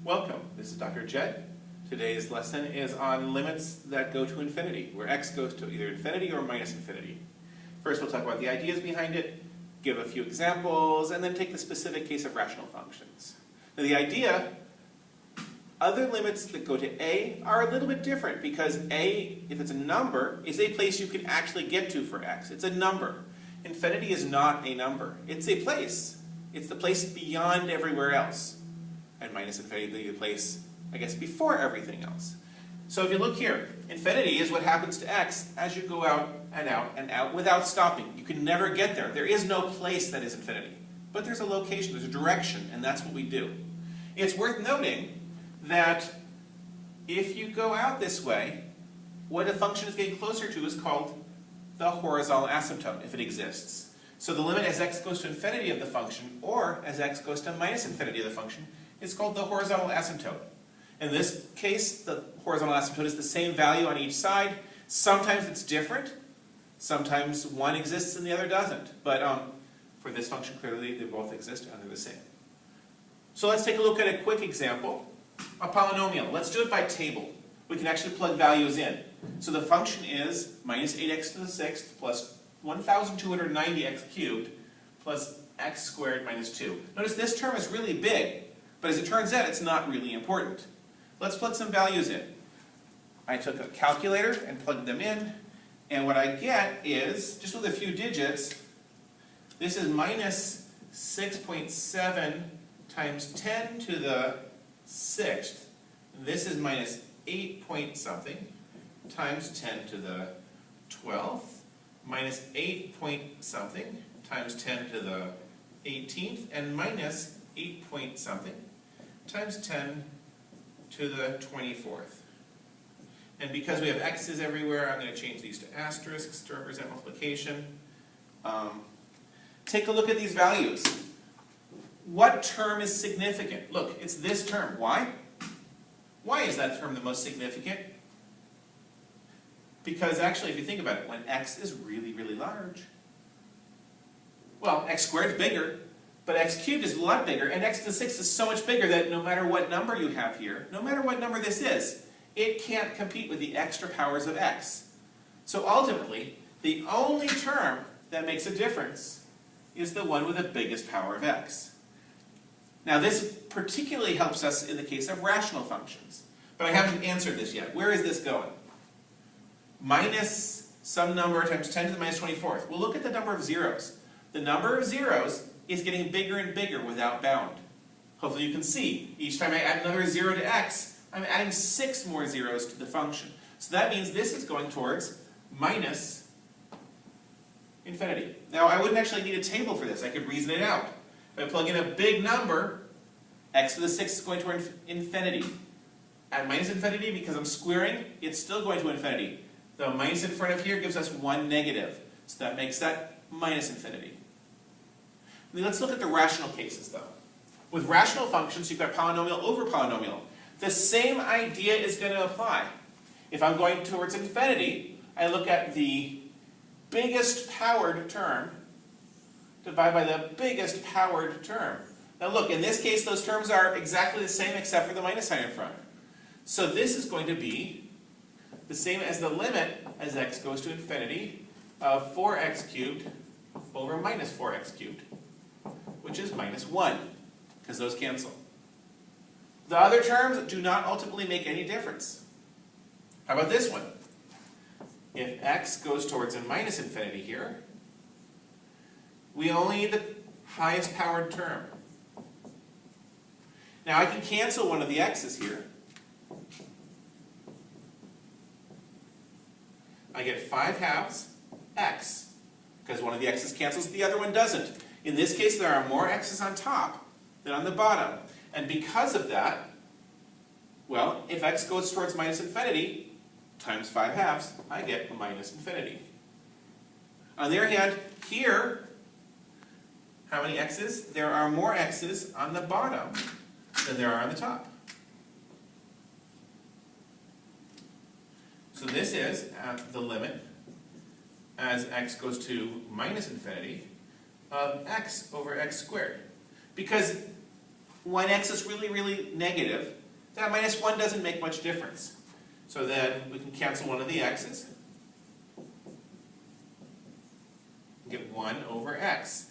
Welcome, this is Dr. Jed. Today's lesson is on limits that go to infinity, where x goes to either infinity or minus infinity. First we'll talk about the ideas behind it, give a few examples, and then take the specific case of rational functions. Now the idea, other limits that go to a are a little bit different because a, if it's a number, is a place you can actually get to for x. It's a number. Infinity is not a number. It's a place. It's the place beyond everywhere else. And minus infinity, the place, I guess, before everything else. So if you look here, infinity is what happens to x as you go out and out and out without stopping. You can never get there. There is no place that is infinity. But there's a location, there's a direction, and that's what we do. It's worth noting that if you go out this way, what a function is getting closer to is called the horizontal asymptote, if it exists. So the limit as x goes to infinity of the function, or as x goes to minus infinity of the function, is called the horizontal asymptote. In this case, the horizontal asymptote is the same value on each side. Sometimes it's different. Sometimes one exists and the other doesn't. But for this function, clearly they both exist and they're the same. So let's take a look at a quick example. A polynomial. Let's do it by table. We can actually plug values in. So the function is minus 8x to the sixth plus 1,290x cubed plus x squared minus 2. Notice this term is really big, but as it turns out, it's not really important. Let's plug some values in. I took a calculator and plugged them in, and what I get is, just with a few digits, this is minus 6.7 times 10 to the sixth. This is minus 8 point something times 10 to the 12th, minus 8 point something times 10 to the 18th, and minus 8 point something times 10 to the 24th. And because we have x's everywhere, I'm going to change these to asterisks to represent multiplication. Take a look at these values. What term is significant? Look, it's this term. Why? Why is that term the most significant? Because actually, if you think about it, when x is really, really large, well, x squared is bigger, but x cubed is a lot bigger, and x to the sixth is so much bigger that no matter what number you have here, no matter what number this is, it can't compete with the extra powers of x. So ultimately, the only term that makes a difference is the one with the biggest power of x. Now this particularly helps us in the case of rational functions, but I haven't answered this yet. Where is this going? Minus some number times 10 to the minus 24th. Well, look at the number of zeros. The number of zeros is getting bigger and bigger without bound. Hopefully you can see, each time I add another 0 to x, I'm adding 6 more zeros to the function. So that means this is going towards minus infinity. Now I wouldn't actually need a table for this. I could reason it out. If I plug in a big number, x to the sixth is going toward infinity. At minus infinity, because I'm squaring, it's still going to infinity. The minus in front of here gives us 1 negative. So that makes that minus infinity. Let's look at the rational cases, though. With rational functions, you've got polynomial over polynomial. The same idea is going to apply. If I'm going towards infinity, I look at the biggest powered term divided by the biggest powered term. Now look, in this case, those terms are exactly the same except for the minus sign in front. So this is going to be the same as the limit as x goes to infinity of 4x cubed over minus 4x cubed, which is minus 1, because those cancel. The other terms do not ultimately make any difference. How about this one? If x goes towards a minus infinity here, we only need the highest powered term. Now I can cancel one of the x's here. I get 5 halves x, because one of the x's cancels, the other one doesn't. In this case, there are more x's on top than on the bottom. And because of that, well, if x goes towards minus infinity, times 5 halves, I get minus infinity. On the other hand, here, how many x's? There are more x's on the bottom than there are on the top. So this is the limit as x goes to minus infinity of x over x squared. Because when x is really, really negative, that minus 1 doesn't make much difference. So then we can cancel one of the x's. Get 1 over x.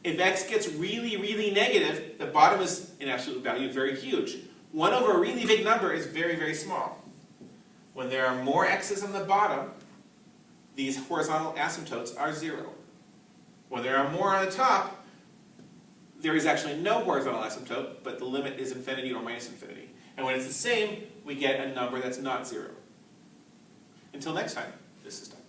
If x gets really, really negative, the bottom is, in absolute value, very huge. 1 over a really big number is very, very small. When there are more x's on the bottom, these horizontal asymptotes are 0. When there are more on the top, there is actually no horizontal asymptote, but the limit is infinity or minus infinity. And when it's the same, we get a number that's not 0. Until next time, this is done.